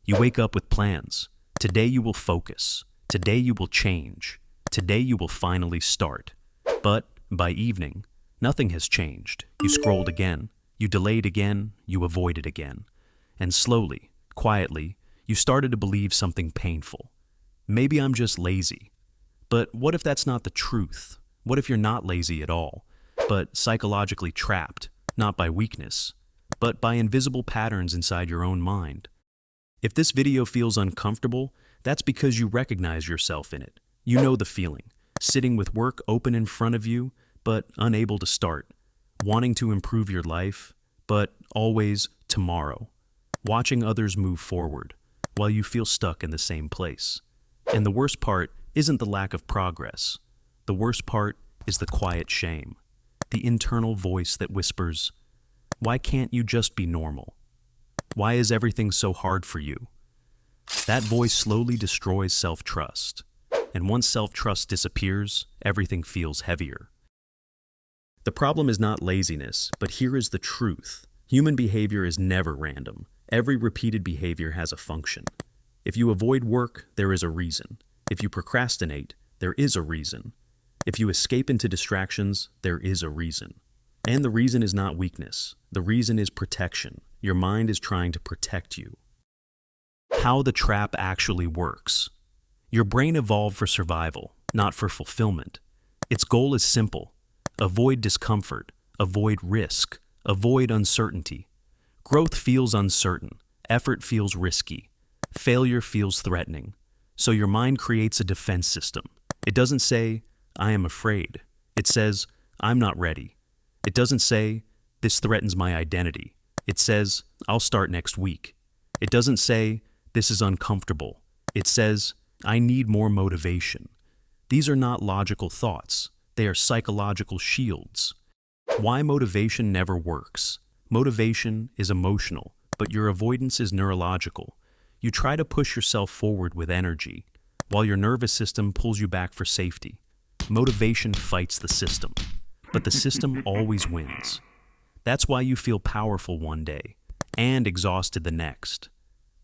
You wake up with plans. Today you will focus. Today you will change. Today you will finally start. But by evening, nothing has changed. You scrolled again. You delayed again. You avoided again. And slowly, quietly, you started to believe something painful. Maybe I'm just lazy. But what if that's not the truth? What if you're not lazy at all, but psychologically trapped, not by weakness, but by invisible patterns inside your own mind? If this video feels uncomfortable, that's because you recognize yourself in it. You know the feeling, sitting with work open in front of you, but unable to start, wanting to improve your life, but always tomorrow, watching others move forward, while you feel stuck in the same place. And the worst part isn't the lack of progress. The worst part is the quiet shame, the internal voice that whispers, "Why can't you just be normal? Why is everything so hard for you?" That voice slowly destroys self-trust. And once self-trust disappears, everything feels heavier. The problem is not laziness, but here is the truth. Human behavior is never random. Every repeated behavior has a function. If you avoid work, there is a reason. If you procrastinate, there is a reason. If you escape into distractions, there is a reason. And the reason is not weakness. The reason is protection. Your mind is trying to protect you. How the trap actually works. Your brain evolved for survival, not for fulfillment. Its goal is simple. Avoid discomfort, avoid risk, avoid uncertainty. Growth feels uncertain, effort feels risky, failure feels threatening. So your mind creates a defense system. It doesn't say, "I am afraid." It says, "I'm not ready." It doesn't say, "This threatens my identity." It says, "I'll start next week." It doesn't say, "This is uncomfortable." It says, "I need more motivation." These are not logical thoughts. They are psychological shields. Why motivation never works? Motivation is emotional, but your avoidance is neurological. You try to push yourself forward with energy, while your nervous system pulls you back for safety. Motivation fights the system, but the system always wins. That's why you feel powerful one day and exhausted the next.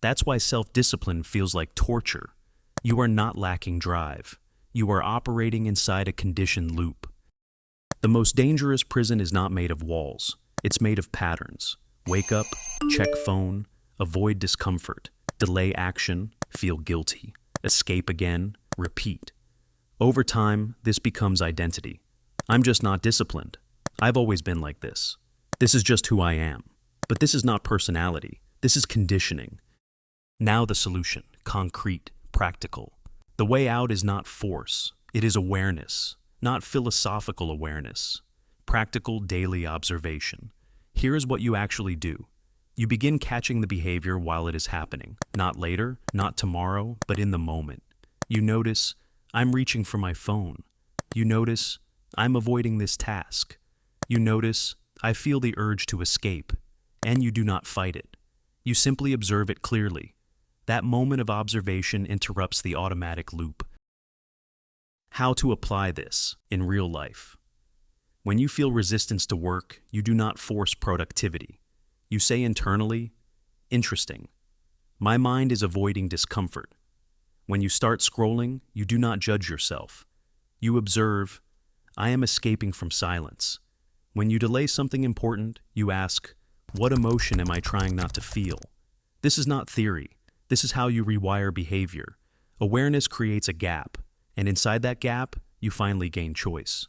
That's why self-discipline feels like torture. You are not lacking drive. You are operating inside a conditioned loop. The most dangerous prison is not made of walls. It's made of patterns. Wake up, check phone, avoid discomfort, delay action, feel guilty, escape again, repeat. Over time, this becomes identity. I'm just not disciplined. I've always been like this. This is just who I am. But this is not personality. This is conditioning. Now the solution, concrete, practical. The way out is not force. It is awareness, not philosophical awareness. Practical daily observation. Here is what you actually do. You begin catching the behavior while it is happening. Not later, not tomorrow, but in the moment. You notice, I'm reaching for my phone. You notice, I'm avoiding this task. You notice, I feel the urge to escape. And you do not fight it. You simply observe it clearly. That moment of observation interrupts the automatic loop. How to apply this in real life. When you feel resistance to work, you do not force productivity. You say internally, "Interesting. My mind is avoiding discomfort." When you start scrolling, you do not judge yourself. You observe, "I am escaping from silence." When you delay something important, you ask, "What emotion am I trying not to feel?" This is not theory. This is how you rewire behavior. Awareness creates a gap, and inside that gap, you finally gain choice.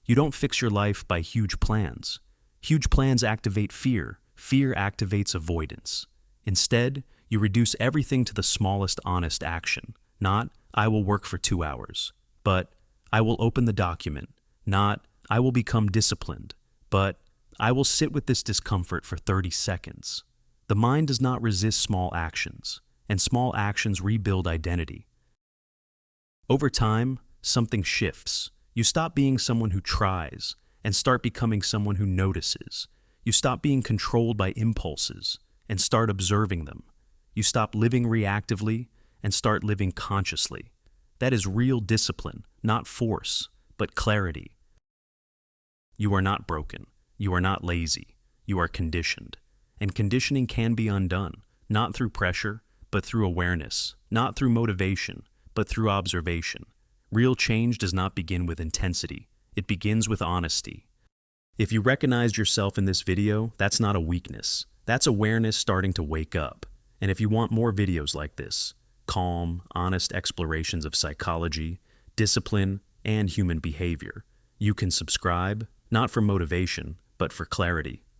You don't fix your life by huge plans. Huge plans activate fear. Fear activates avoidance. Instead, you reduce everything to the smallest honest action. Not, "I will work for 2 hours," but "I will open the document." Not, "I will become disciplined," but "I will sit with this discomfort for 30 seconds. The mind does not resist small actions, and small actions rebuild identity. Over time, something shifts. You stop being someone who tries and start becoming someone who notices. You stop being controlled by impulses and start observing them. You stop living reactively and start living consciously. That is real discipline, not force, but clarity. You are not broken. You are not lazy. You are conditioned. And conditioning can be undone, not through pressure, but through awareness, not through motivation, but through observation. Real change does not begin with intensity. It begins with honesty. If you recognized yourself in this video, that's not a weakness. That's awareness starting to wake up. And if you want more videos like this, calm, honest explorations of psychology, discipline, and human behavior, you can subscribe, not for motivation, but for clarity.